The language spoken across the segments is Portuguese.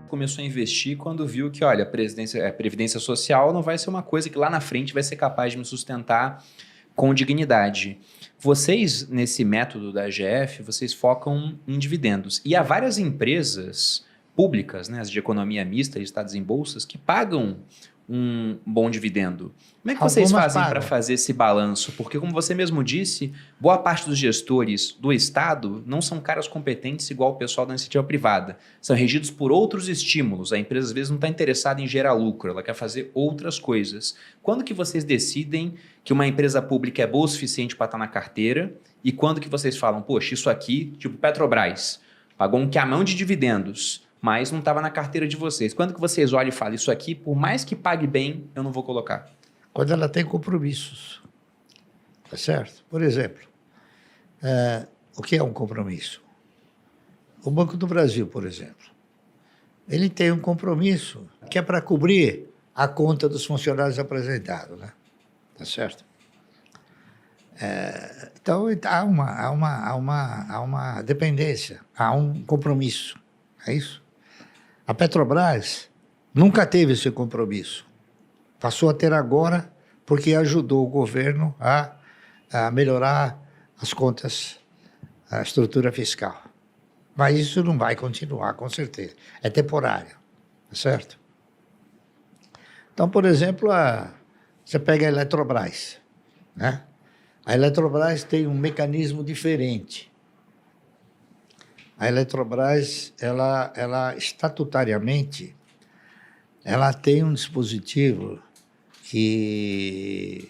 começou a investir quando viu que, olha, a previdência social não vai ser uma coisa que lá na frente vai ser capaz de me sustentar com dignidade. Vocês, nesse método da AGF, vocês focam em dividendos. E há várias empresas públicas, né, as de economia mista, listadas em bolsas, que pagam um bom dividendo. Como é que vocês fazem para fazer esse balanço? Porque, como você mesmo disse, boa parte dos gestores do Estado não são caras competentes igual o pessoal da iniciativa privada. São regidos por outros estímulos. A empresa, às vezes, não está interessada em gerar lucro, ela quer fazer outras coisas. Quando que vocês decidem que uma empresa pública é boa o suficiente para estar na carteira e quando que vocês falam, poxa, isso aqui, tipo Petrobras, pagou um camão de dividendos, mas não estava na carteira de vocês. Quando que vocês olham e falam, isso aqui, por mais que pague bem, eu não vou colocar? Quando ela tem compromissos, tá certo? Por exemplo, o que é um compromisso? O Banco do Brasil, por exemplo, ele tem um compromisso que é para cobrir a conta dos funcionários apresentados, né? Tá certo? Então, há uma dependência, há um compromisso, é isso? A Petrobras nunca teve esse compromisso. Passou a ter agora porque ajudou o governo a melhorar as contas, a estrutura fiscal. Mas isso não vai continuar, com certeza. É temporário, tá certo? Então, por exemplo, você pega a Eletrobras, né? A Eletrobras tem um mecanismo diferente. A Eletrobras, ela estatutariamente, ela tem um dispositivo que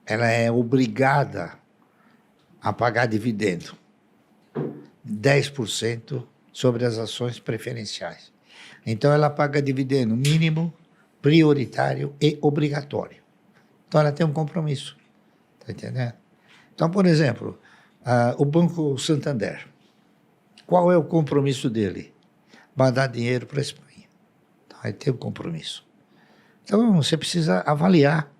ela é obrigada a pagar dividendo, 10% sobre as ações preferenciais. Então, ela paga dividendo mínimo, prioritário e obrigatório. Então, ela tem um compromisso, está entendendo? Então, por exemplo, o Banco Santander, qual é o compromisso dele? Mandar dinheiro para a Espanha. Então, aí tem um compromisso. Então, você precisa avaliar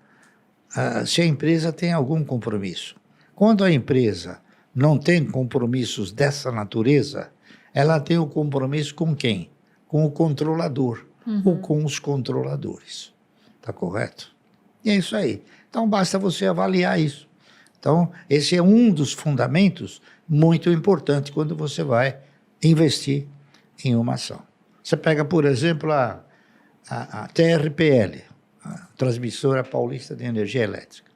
se a empresa tem algum compromisso. Quando a empresa não tem compromissos dessa natureza, ela tem o compromisso com quem? Com o controlador ou com os controladores. Está correto? E é isso aí. Então, basta você avaliar isso. Então, esse é um dos fundamentos muito importante quando você vai investir em uma ação. Você pega, por exemplo, a TRPL, a Transmissora Paulista de Energia Elétrica.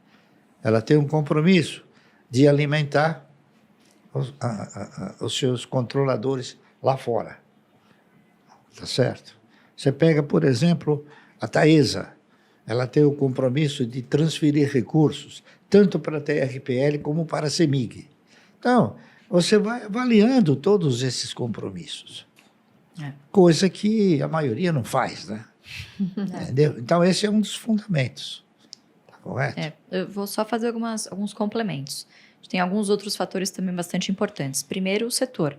Ela tem um compromisso de alimentar os seus controladores lá fora. Tá certo? Você pega, por exemplo, a Taesa. Ela tem o compromisso de transferir recursos, tanto para a TRPL como para a CEMIG. Então, você vai avaliando todos esses compromissos. Coisa que a maioria não faz, né? Entendeu? Então, esse é um dos fundamentos. Tá correto? Eu vou só fazer alguns complementos. Tem alguns outros fatores também bastante importantes. Primeiro, o setor.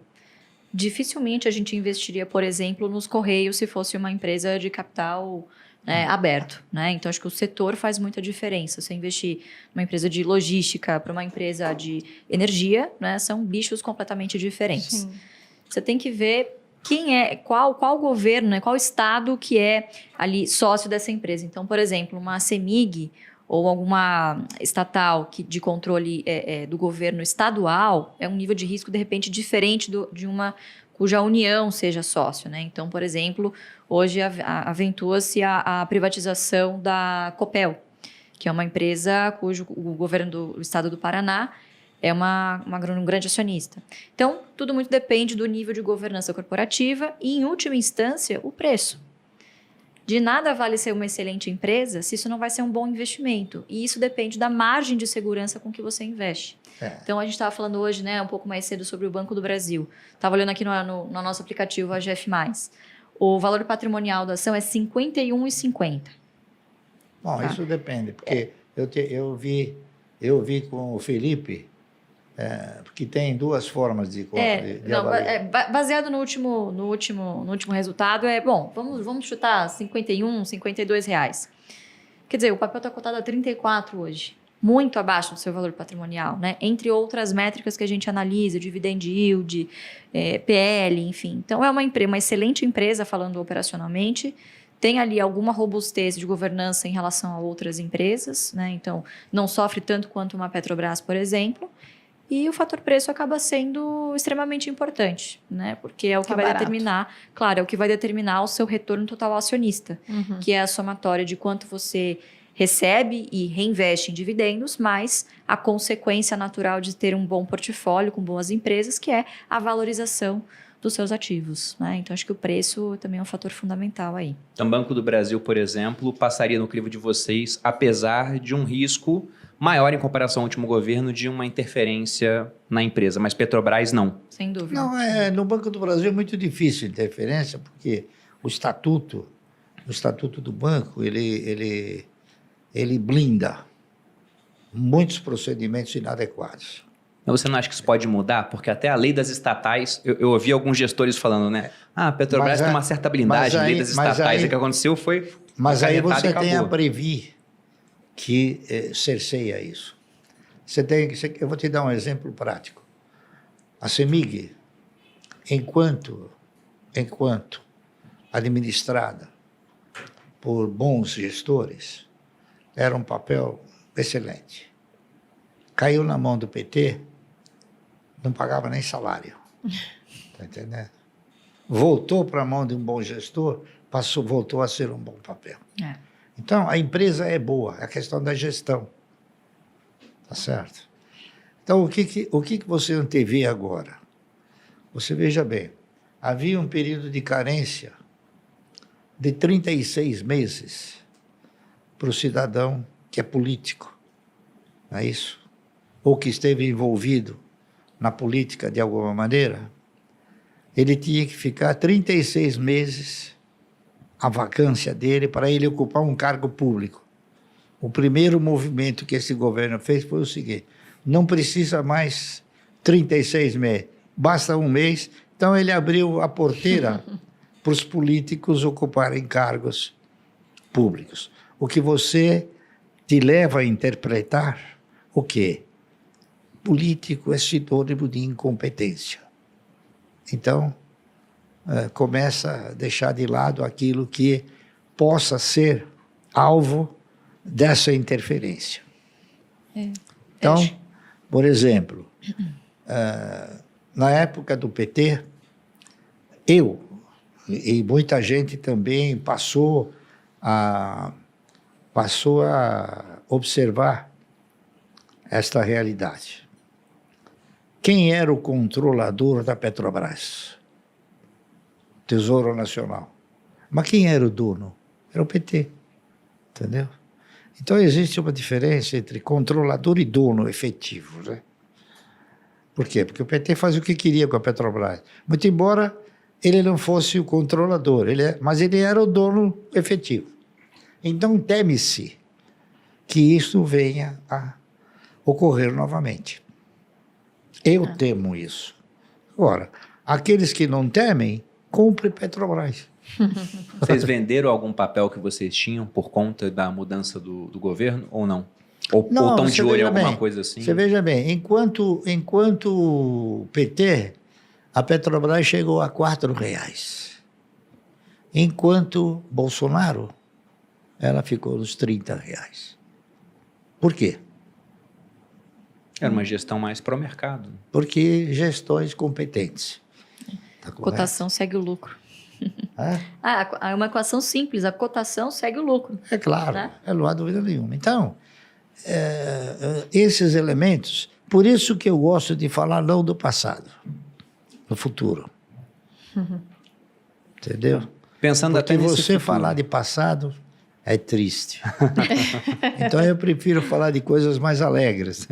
Dificilmente a gente investiria, por exemplo, nos Correios se fosse uma empresa de capital aberto, né? Então, acho que o setor faz muita diferença. Você investir numa empresa de logística para uma empresa de energia, né? São bichos completamente diferentes. Sim. Você tem que ver qual governo, né? Qual estado que é ali sócio dessa empresa. Então, por exemplo, uma CEMIG ou alguma estatal de controle do governo estadual é um nível de risco, de repente, diferente de uma cuja União seja sócio, né? Então, por exemplo, hoje aventua-se a privatização da Copel, que é uma empresa cujo o governo do estado do Paraná é um grande acionista. Então, tudo muito depende do nível de governança corporativa e, em última instância, o preço. De nada vale ser uma excelente empresa se isso não vai ser um bom investimento. E isso depende da margem de segurança com que você investe. Então, a gente estava falando hoje, né, um pouco mais cedo sobre o Banco do Brasil. Estava olhando aqui no nosso aplicativo AGF+. O valor patrimonial da ação é R$ 51,50. Bom, isso depende, porque eu vi com o Felipe, porque tem duas formas de avaliar. Baseado no último resultado, vamos chutar R$ 51, R$ 52. Quer dizer, o papel está cotado a 34 hoje. muito abaixo do seu valor patrimonial, né? Entre outras métricas que a gente analisa, dividend yield, PL, enfim. Então, é uma excelente empresa, falando operacionalmente, tem ali alguma robustez de governança em relação a outras empresas, né? Então, não sofre tanto quanto uma Petrobras, por exemplo. E o fator preço acaba sendo extremamente importante, né? Porque é o que vai determinar, claro, é o que vai determinar o seu retorno total ao acionista, que é a somatória de quanto você recebe e reinveste em dividendos, mais a consequência natural de ter um bom portfólio com boas empresas, que é a valorização dos seus ativos, né? Então, acho que o preço também é um fator fundamental aí. Então, Banco do Brasil, por exemplo, passaria no crivo de vocês, apesar de um risco maior em comparação ao último governo de uma interferência na empresa, mas Petrobras não. Sem dúvida. Não, no Banco do Brasil é muito difícil interferência, porque o estatuto do banco, ele blinda muitos procedimentos inadequados. Mas você não acha que isso pode mudar? Porque até a lei das estatais, eu ouvi alguns gestores falando, né? A Petrobras tem uma certa blindagem, a lei das estatais. O que aconteceu foi... Mas aí você tem a Previ, que cerceia isso. Eu vou te dar um exemplo prático. A CEMIG, enquanto administrada por bons gestores, era um papel excelente. Caiu na mão do PT, não pagava nem salário. Está entendendo? Voltou para a mão de um bom gestor, voltou a ser um bom papel. Então, a empresa é boa, é a questão da gestão. Tá certo? Então, o que você antevê agora? Você veja bem, havia um período de carência de 36 meses para o cidadão que é político, não é isso? Ou que esteve envolvido na política de alguma maneira. Ele tinha que ficar 36 meses a vacância dele para ele ocupar um cargo público. O primeiro movimento que esse governo fez foi o seguinte: não precisa mais 36 meses, basta um mês. Então ele abriu a porteira para os políticos ocuparem cargos públicos. O que você te leva a interpretar o quê? Político é sinônimo de incompetência. Então, começa a deixar de lado aquilo que possa ser alvo dessa interferência. Então, por exemplo, na época do PT, eu e muita gente também passou a observar esta realidade. Quem era o controlador da Petrobras? Tesouro Nacional. Mas quem era o dono? Era o PT, entendeu? Então existe uma diferença entre controlador e dono efetivo, né? Por quê? Porque o PT fazia o que queria com a Petrobras. Muito embora ele não fosse o controlador, mas ele era o dono efetivo. Então teme-se que isso venha a ocorrer novamente. Eu temo isso. Agora, aqueles que não temem, compre Petrobras. Vocês venderam algum papel que vocês tinham por conta da mudança do governo ou não? Ou estão de olho em alguma coisa assim? Você veja bem, enquanto PT, a Petrobras chegou a R$4. Enquanto Bolsonaro, ela ficou nos R$30. Por quê? Era uma gestão mais pro mercado. Porque gestões competentes. Tá, cotação segue o lucro. É? É uma equação simples, a cotação segue o lucro. É claro, né? Não há dúvida nenhuma. Então, esses elementos, por isso que eu gosto de falar não do passado, do futuro. Entendeu? Pensando Porque até nesse você futuro. falar de passado é triste. Então eu prefiro falar de coisas mais alegres.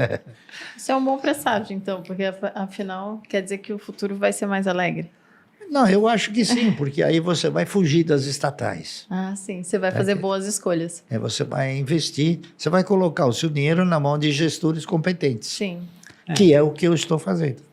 Isso é um bom presságio, então, porque afinal quer dizer que o futuro vai ser mais alegre. Não, eu acho que sim, porque aí você vai fugir das estatais. Ah, sim. Você vai fazer boas escolhas. Você vai investir, você vai colocar o seu dinheiro na mão de gestores competentes. Sim. Que é o que eu estou fazendo.